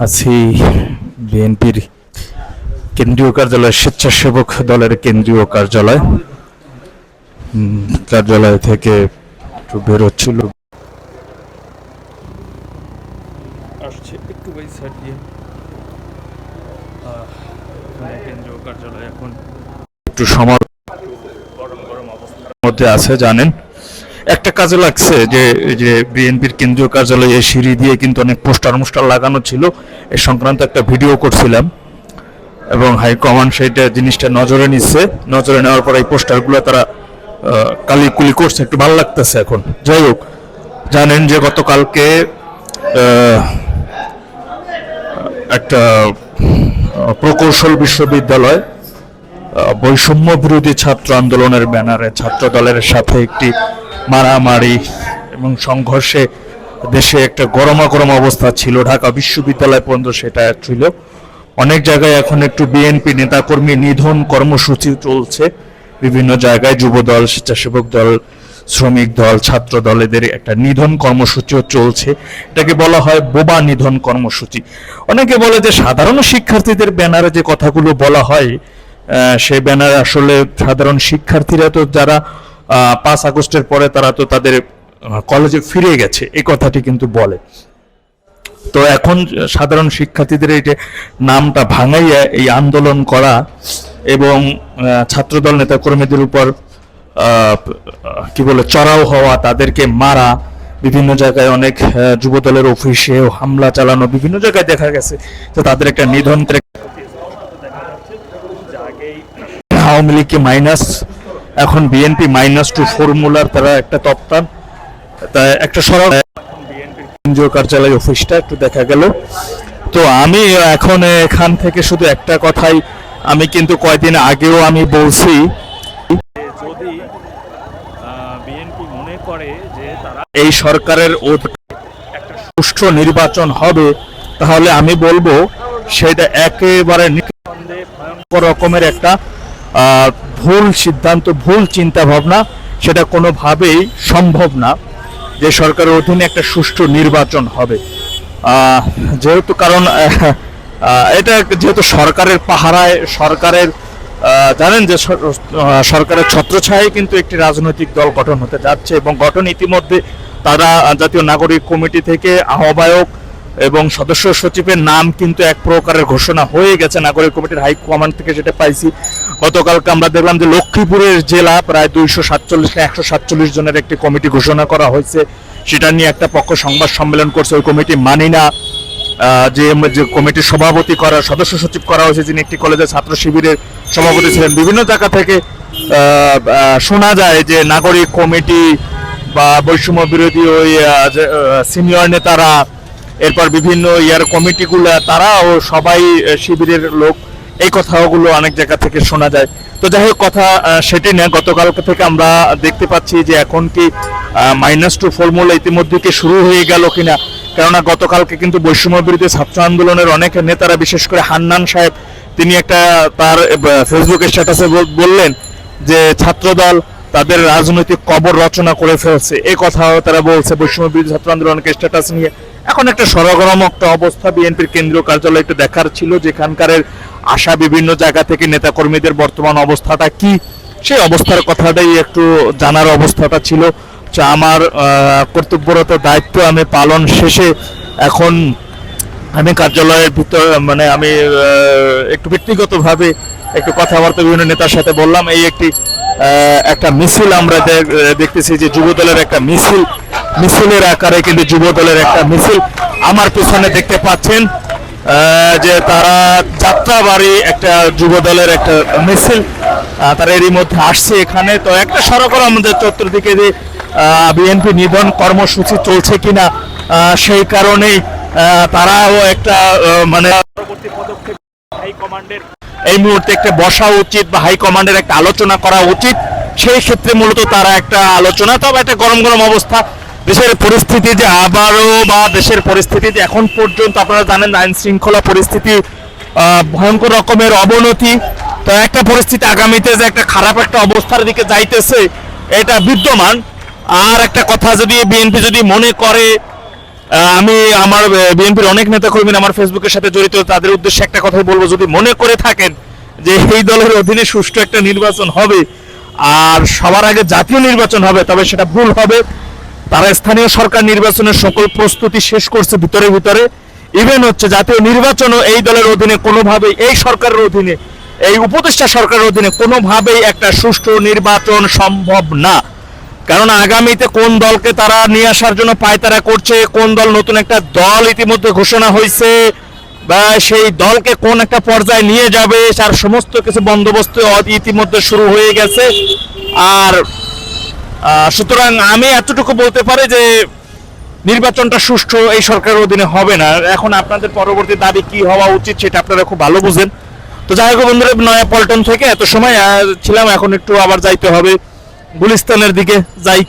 আছি বিএনপির কেন্দ্রীয় কার্যালয়, স্বেচ্ছাসেবক দলের কেন্দ্রীয় কার্যালয় কার্যালয় থেকে একটু বেরোচ্ছিল, আসছে একটু বাই সাইড দিয়ে কেন্দ্রীয় কার্যালয় এখন একটু গরম গরম অবস্থার মধ্যে আছে। জানেন, একটা কাজে লাগছে যে যে বিএনপির কেন্দ্রীয় কার্যালয়ে সিঁড়ি দিয়ে কিন্তু অনেক পোস্টার লাগানো ছিল, এ সংক্রান্ত একটা ভিডিও করছিলাম এবং হাইকমান্ড সেইটা জিনিসটা নজরে নিচ্ছে। নজরে নেওয়ার পর এই পোস্টারগুলো তারা কালিকুলি করছে, একটু ভালো লাগতেছে এখন। যাই হোক, জানেন যে গতকালকে একটা প্রকৌশল বিশ্ববিদ্যালয় বৈষম্য বিরোধী ছাত্র আন্দোলনের ব্যানারে ছাত্র দলের সাথে একটি মারামারি এবং সংঘর্ষে দেশে একটা গরমাগরম অবস্থা ছিল। ঢাকা বিশ্ববিদ্যালয় পর্যন্ত সেটা ছিল। অনেক জায়গায় এখন একটু বিএনপি নেতাকর্মী নিধন কর্মসূচি চলছে বিভিন্ন জায়গায়। যুবদল, স্বেচ্ছাসেবক দল, শ্রমিক দল, ছাত্র দল, এদের একটা নিধন কর্মসূচিও চলছে। এটাকে বলা হয় বোবা নিধন কর্মসূচি। অনেকে বলে যে সাধারণ শিক্ষার্থীদের ব্যানারে যে কথাগুলো বলা হয়, সেই ব্যানারে আসলে সাধারণ শিক্ষার্থীরা তো যারা 5 আগস্টের পরে তারা তো তাদের কলেজে ফিরে গেছে, এই কথাটি কিন্তু বলে। তো এখন সাধারণ শিক্ষার্থীদের এই যে নামটা ভাঙাইয়া এই আন্দোলন করা এবং ছাত্রদল নেতাকর্মীদের উপর কি বলে চড়াও হওয়া, তাদেরকে মারা, বিভিন্ন জায়গায় অনেক যুবদলের অফিসে হামলা চালানো, বিভিন্ন জায়গায় দেখা গেছে যে তাদের একটা নিধন। আওয়ামী লীগকে মাইনাস, এখন বিএনপি -2 ফর্মুলার তারা একটা তপ্তান, তাই একটা সড়ক বিএনপির কেন্দ্রীয় কার্যালয় অফিসটা একটু দেখা গেল। তো আমি এখন এখান থেকে শুধু একটা কথাই, আমি কিন্তু কয়েকদিন আগেও আমি বলছি, যদি বিএনপি মনে করে যে তারা এই সরকারের একটা সুষ্ঠু নির্বাচন হবে, তাহলে আমি বলবো সেটা একেবারে ভয়ঙ্কর রকমের একটা ভুল সিদ্ধান্ত, ভুল চিন্তা ভাবনা। সেটা কোনোভাবেই সম্ভব না যে সরকারের অধীনে একটা সুষ্ঠু নির্বাচন হবে। যেহেতু কারণ এটা যেহেতু সরকারের পাহারায়, সরকারের জানেন যে সরকারের ছত্রছায়ায় কিন্তু একটি রাজনৈতিক দল গঠন হতে যাচ্ছে এবং গঠন ইতিমধ্যে তারা জাতীয় নাগরিক কমিটি থেকে আহ্বায়ক এবং সদস্য সচিবের নাম কিন্তু এক প্রকারের ঘোষণা হয়ে গেছে নাগরিক কমিটির হাইকমান্ড থেকে, যেটা পাইছি। গতকালকে আমরা দেখলাম যে লক্ষ্মীপুরের জেলা প্রায় 247 জনের একটি কমিটি ঘোষণা করা হয়েছে। সেটা নিয়ে একটা পক্ষ সংবাদ সম্মেলন করছে। ওই কমিটি মানি না, যে কমিটির সভাপতি করা, সদস্য সচিব করা হয়েছে যিনি একটি কলেজের ছাত্র শিবিরের সভাপতি ছিলেন। বিভিন্ন জায়গা থেকে শোনা যায় যে নাগরিক কমিটি বা বৈষম্য বিরোধী ওই সিনিয়র নেতারা, এরপর বিভিন্ন কমিটিগুলো, তারাও সবাই শিবিরের লোক, এই কথাগুলো অনেক জায়গা থেকে শোনা যায়। তো যাই হোক, কথা সেটি না। গতকালকে থেকে আমরা দেখতে পাচ্ছি যে এখন কি -2 ফর্মুলা ইতিমধ্যে কি শুরু হয়ে গেল কিনা। কেননা গতকালকে কিন্তু বৈষম্য বিরোধী ছাত্র আন্দোলনের অনেক নেতারা, বিশেষ করে হান্নান সাহেব, তিনি একটা তার ফেসবুক স্ট্যাটাসে বললেন যে ছাত্রদল তাদের রাজনৈতিক কবর রচনা করে ফেলছে। এই কথাও তারা বলছে বৈষম্য বিরোধী ছাত্র আন্দোলনের স্ট্যাটাস নিয়ে। এখন একটা সরগরম একটা অবস্থা বিএনপির কেন্দ্রীয় কার্যালয়ে একটু দেখার ছিল, যেখানকার আসা বিভিন্ন জায়গা থেকে নেতাকর্মীদের বর্তমান অবস্থাটা কি, সেই অবস্থার কথাটাই একটু জানার অবস্থাটা ছিল। আমার কর্তব্যরত দায়িত্ব আমি পালন শেষে এখন আমি কার্যালয়ের ভিতর, মানে আমি একটু ব্যক্তিগতভাবে একটু কথাবার্তা বিভিন্ন নেতার সাথে বললাম। এই একটা মিছিল আমরা দেখতেছি যে যুবদলের একটা মিছিলের আকারে কিন্তু যুবদলের একটা মিছিল আমার পেছনে দেখতে পাচ্ছেন, যে তারা যাত্রাবাড়ি একটা যুবদলের একটা মিছিল, তারা এরই মধ্যে আসছে এখানে। তো একটা সরকার আমাদের চতুর্দিকে যে বিএনপি নিধন কর্মসূচি চলছে কিনা, সেই কারণেই তারাও একটা মানে পরবর্তী পদক্ষেপ হাইকমান্ডের এই মুহূর্তে একটা বসা উচিত বা হাইকমান্ডের একটা আলোচনা করা উচিত। সেই ক্ষেত্রে মূলত তারা একটা আলোচনা, তবে একটা গরম অবস্থা। দেশের পরিস্থিতি যে আবারও, বা দেশের পরিস্থিতি যে এখন পর্যন্ত আপনারা জানেন আইন শৃঙ্খলা পরিস্থিতি ভয়ঙ্কর রকমের অবনতি। তো একটা পরিস্থিতি আগামীতে যে একটা খারাপ একটা অবস্থার দিকে যাইতেছে, এটা বিদ্যমান। আর একটা কথা, যদি বিএনপি যদি মনে করে আমি আমার বিএনপির অনেক নেতা কর্মীরা আমার ফেসবুকের সাথে জড়িত, তাদের উদ্দেশ্যে একটা কথাই বলবো, যদি মনে করে থাকেন যে এই দলের অধীনে সুষ্ঠু একটা নির্বাচন হবে আর সবার আগে জাতীয় নির্বাচন হবে, তবে সেটা ভুল হবে। তারা স্থানীয় সরকার নির্বাচনের সকল প্রস্তুতি শেষ করছে ভিতরে ভিতরে। ইভেন হচ্ছে জাতীয় নির্বাচনও এই দলের অধীনে কোনোভাবেই, এই সরকারের অধীনে, এই উপদেষ্টা সরকারের অধীনে কোনোভাবেই একটা সুষ্ঠু নির্বাচন সম্ভব না। কারণ আগামীতে কোন দলকে তারা নিয়ে আসার জন্য পায়তারা করছে, কোন দল নতুন একটা দল ইতিমধ্যে ঘোষণা হয়েছে, বা সেই দলকে কোন একটা পর্যায়ে নিয়ে যাবে তার সমস্ত কিছু বন্দোবস্ত ইতিমধ্যে শুরু হয়ে গেছে। আর সুতরাং আমি এতটুকু বলতে পারি যে নির্বাচনটা সুষ্ঠু এই সরকারের অধীনে হবে না। এখন আপনাদের পরবর্তী দাবি কি হওয়া উচিত সেটা আপনারা খুব ভালো বুঝেন। তো যাই হোক বন্ধুরা, নয়া পল্টন থেকে এত সময় ছিলাম, এখন একটু আবার যাইতে হবে গুলিস্তানের দিকে যাই।